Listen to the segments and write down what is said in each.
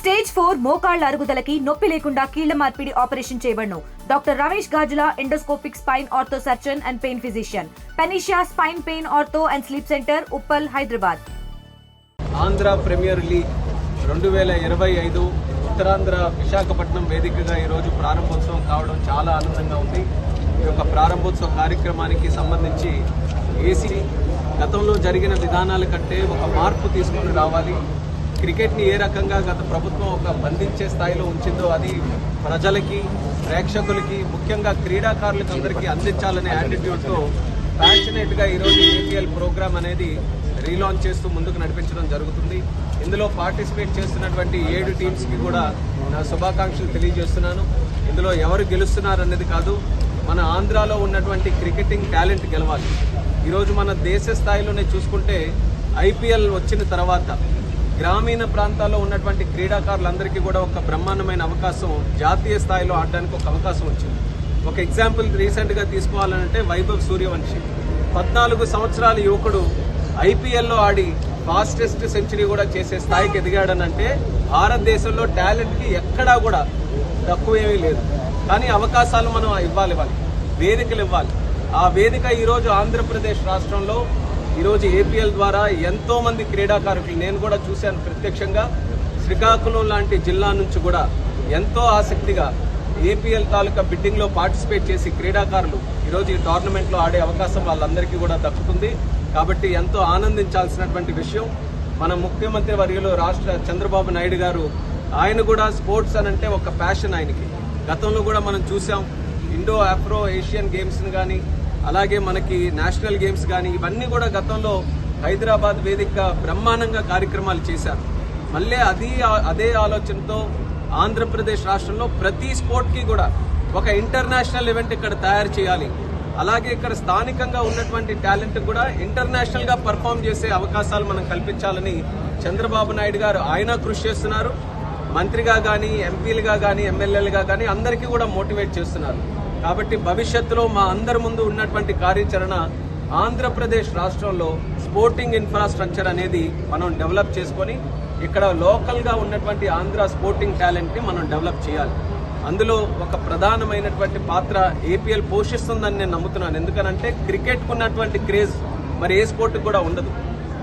Stage 4 మోకాళ్ల అరుగుదలకి నొప్పి లేకుండా కీళ్ల మార్పిడి ఆపరేషన్ చేయబడును. Doctor Ramesh Gajula, endoscopic spine ortho surgeon and pain physician, పెనిషియా spine pain ortho and sleep centre, Uppal, Hyderabad. Andhra premier league 2025 Uttarandhra Visakhapatnam వేదికగా ఈరోజు ప్రారంభోత్సవం కావడం చాలా ఆనందంగా ఉంది. ఈ యొక్క ప్రారంభోత్సవ కార్యక్రమానికి సంబంధించి ఏసీ గతంలో జరిగిన విధానాల కంటే ఒక మార్పు తీసుకొని రావాలి. క్రికెట్ని ఏ రకంగా గత ప్రభుత్వం ఒక బంధించే స్థాయిలో ఉంచిందో అది ప్రజలకి, ప్రేక్షకులకి, ముఖ్యంగా క్రీడాకారులకు అందరికీ అందించాలనే యాటిట్యూడ్తో ప్యాషనేట్గా ఈరోజు ఏపీఎల్ ప్రోగ్రామ్ అనేది రీలాంచ్ చేస్తూ ముందుకు నడిపించడం జరుగుతుంది. ఇందులో పార్టిసిపేట్ చేస్తున్నటువంటి 7 టీమ్స్కి కూడా నా శుభాకాంక్షలు తెలియజేస్తున్నాను. ఇందులో ఎవరు గెలుస్తున్నారు అన్నది కాదు, మన ఆంధ్రాలో ఉన్నటువంటి క్రికెటింగ్ టాలెంట్ గెలవాలి. ఈరోజు మన దేశ స్థాయిలోనే చూసుకుంటే ఐపీఎల్ వచ్చిన తర్వాత గ్రామీణ ప్రాంతాల్లో ఉన్నటువంటి క్రీడాకారులందరికీ కూడా ఒక బ్రహ్మాండమైన అవకాశం, జాతీయ స్థాయిలో ఆడడానికి ఒక అవకాశం వచ్చింది. ఒక ఎగ్జాంపుల్ రీసెంట్గా తీసుకోవాలంటే వైభవ్ సూర్యవంశి 14 సంవత్సరాల యువకుడు ఐపీఎల్లో ఆడి ఫాస్టెస్ట్ సెంచరీ కూడా చేసే స్థాయికి ఎదిగాడనంటే భారతదేశంలో టాలెంట్కి ఎక్కడా కూడా తక్కువేమీ లేదు. కానీ అవకాశాలు మనం ఇవ్వాలి, వేదికలు ఇవ్వాలి. ఆ వేదిక ఈరోజు ఆంధ్రప్రదేశ్ రాష్ట్రంలో ఈరోజు ఏపీఎల్ ద్వారా ఎంతో మంది క్రీడాకారులు, నేను కూడా చూశాను ప్రత్యక్షంగా, శ్రీకాకుళం లాంటి జిల్లా నుంచి కూడా ఎంతో ఆసక్తిగా ఏపీఎల్ తాలూకా బిడ్డింగ్లో పార్టిసిపేట్ చేసి క్రీడాకారులు ఈరోజు ఈ టోర్నమెంట్లో ఆడే అవకాశం వాళ్ళందరికీ కూడా దక్కుతుంది. కాబట్టి ఎంతో ఆనందించాల్సినటువంటి విషయం. మన ముఖ్యమంత్రి వర్యులు రాష్ట్ర చంద్రబాబు నాయుడు గారు, ఆయన కూడా స్పోర్ట్స్ అనంటే ఒక ప్యాషన్ ఆయనకి. గతంలో కూడా మనం చూసాం, ఇండో ఆఫ్రో ఏషియన్ గేమ్స్ని కానీ, అలాగే మనకి నేషనల్ గేమ్స్ కానీ, ఇవన్నీ కూడా గతంలో హైదరాబాద్ వేదికగా బ్రహ్మాండంగా కార్యక్రమాలు చేశారు. మళ్ళీ అదే ఆలోచనతో ఆంధ్రప్రదేశ్ రాష్ట్రంలో ప్రతి స్పోర్ట్కి కూడా ఒక ఇంటర్నేషనల్ ఈవెంట్ ఇక్కడ తయారు చేయాలి. అలాగే ఇక్కడ స్థానికంగా ఉన్నటువంటి టాలెంట్ కూడా ఇంటర్నేషనల్గా పర్ఫామ్ చేసే అవకాశాలు మనం కల్పించాలని చంద్రబాబు నాయుడు గారు ఆయన కృషి చేస్తున్నారు. మంత్రిగా కానీ, ఎంపీలుగా కానీ, ఎమ్మెల్యేలుగా కానీ అందరికీ కూడా మోటివేట్ చేస్తున్నారు. కాబట్టి భవిష్యత్తులో మా అందరి ముందు ఉన్నటువంటి కార్యాచరణ ఆంధ్రప్రదేశ్ రాష్ట్రంలో స్పోర్టింగ్ ఇన్ఫ్రాస్ట్రక్చర్ అనేది మనం డెవలప్ చేసుకొని ఇక్కడ లోకల్గా ఉన్నటువంటి ఆంధ్ర స్పోర్టింగ్ టాలెంట్ని మనం డెవలప్ చేయాలి. అందులో ఒక ప్రధానమైనటువంటి పాత్ర ఏపీఎల్ పోషిస్తుందని నేను నమ్ముతున్నాను. ఎందుకనంటే క్రికెట్కు ఉన్నటువంటి క్రేజ్ మరి ఏ స్పోర్ట్కి కూడా ఉండదు.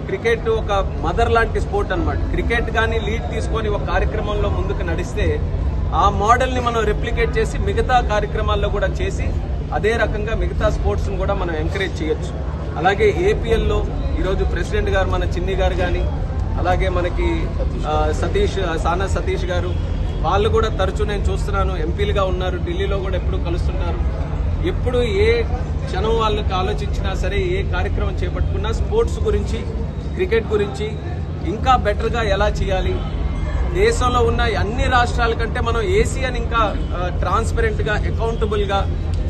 క్రికెట్ ఒక మదర్ లాంటి స్పోర్ట్ అన్నమాట. క్రికెట్ కానీ లీడ్ తీసుకొని ఒక కార్యక్రమంలో ముందుకు నడిస్తే ఆ మోడల్ని మనం రెప్లికేట్ చేసి మిగతా కార్యక్రమాల్లో కూడా చేసి అదే రకంగా మిగతా స్పోర్ట్స్ని కూడా మనం ఎంకరేజ్ చేయొచ్చు. అలాగే ఏపీఎల్లో ఈరోజు ప్రెసిడెంట్ గారు మన చిన్ని గారు కానీ, అలాగే మనకి సానా సతీష్ గారు, వాళ్ళు కూడా తరచూ నేను చూస్తున్నాను ఎంపీలుగా ఉన్నారు, ఢిల్లీలో కూడా ఎప్పుడు కలుస్తుంటారు. ఎప్పుడు ఏ క్షణం వాళ్ళకి ఆలోచించినా సరే, ఏ కార్యక్రమం చేపట్టుకున్నా స్పోర్ట్స్ గురించి, క్రికెట్ గురించి ఇంకా బెటర్గా ఎలా చేయాలి, దేశంలో ఉన్న అన్ని రాష్ట్రాల కంటే మనం ఏసీఎన్ ఇంకా ట్రాన్స్పరెంట్గా, అకౌంటబుల్గా,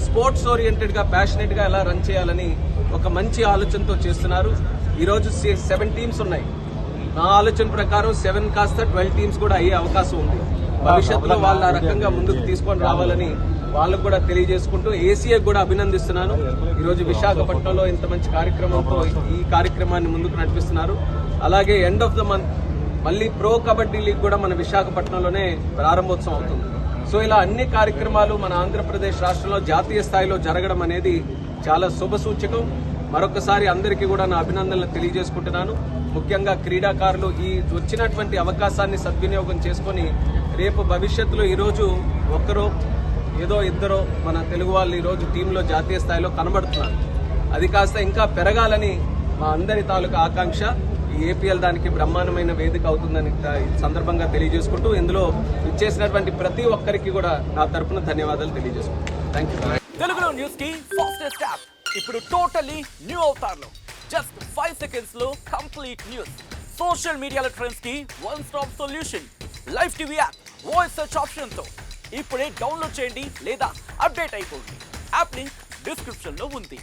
స్పోర్ట్స్ ఓరియంటెడ్గా, ప్యాషనెట్గా ఎలా రన్ చేయాలని ఒక మంచి ఆలోచనతో చేస్తున్నారు. ఈరోజు 7 టీమ్స్ ఉన్నాయి. నా ఆలోచన ప్రకారం 7 కాస్త 12 టీమ్స్ కూడా అయ్యే అవకాశం ఉంది. భవిష్యత్తులో వాళ్ళ రకంగా ముందుకు తీసుకొని రావాలని వాళ్ళకు కూడా తెలియజేసుకుంటూ ఏసీఏ కూడా అభినందిస్తున్నాను. ఈరోజు విశాఖపట్నంలో ఇంత మంచి కార్యక్రమంతో ఈ కార్యక్రమాన్ని ముందుకు నడిపిస్తున్నారు. అలాగే ఎండ్ ఆఫ్ ద మంత్ మళ్ళీ ప్రో కబడ్డీ లీగ్ కూడా మన విశాఖపట్నంలోనే ప్రారంభోత్సవం అవుతుంది. సో ఇలా అన్ని కార్యక్రమాలు మన ఆంధ్రప్రదేశ్ రాష్ట్రంలో జాతీయ స్థాయిలో జరగడం అనేది చాలా శుభ సూచకం. మరొకసారి అందరికీ కూడా నా అభినందనలు తెలియజేసుకుంటున్నాను. ముఖ్యంగా క్రీడాకారులు ఈ వచ్చినటువంటి అవకాశాన్ని సద్వినియోగం చేసుకొని రేపు భవిష్యత్తులో ఈరోజు ఒక్కరో ఏదో ఇద్దరో మన తెలుగు వాళ్ళు ఈరోజు టీంలో జాతీయ స్థాయిలో కనబడుతున్నారు. అది కాస్త ఇంకా పెరగాలని మా అందరి తాలూకా ఆకాంక్ష. ఈ ఏపీఎల్ దానికి బ్రహ్మాండమైన వేదిక అవుతుందని సందర్భంగా తెలియజేసుకుంటూ ఇందులో ఇచ్చేసినటువంటి ప్రతి ఒక్కరికి కూడా నా తరపున ధన్యవాదాలు తెలియజేసుకుంటాను. Thank you. తెలుగులో న్యూస్ కి ఫాస్టెస్ట్ యాప్ ఇప్పుడు టోటలీ న్యూ అవతార్లో జస్ట్ 5 seconds లో కంప్లీట్ న్యూస్. సోషల్ మీడియాలో ట్రెండ్స్ కి one stop solution. Live TV app voice search option తో ఇప్పుడే డౌన్లోడ్ చేయండి లేదా అప్డేట్ అయిపోండి. యాప్ లింక్ డిస్క్రిప్షన్ లో ఉంది.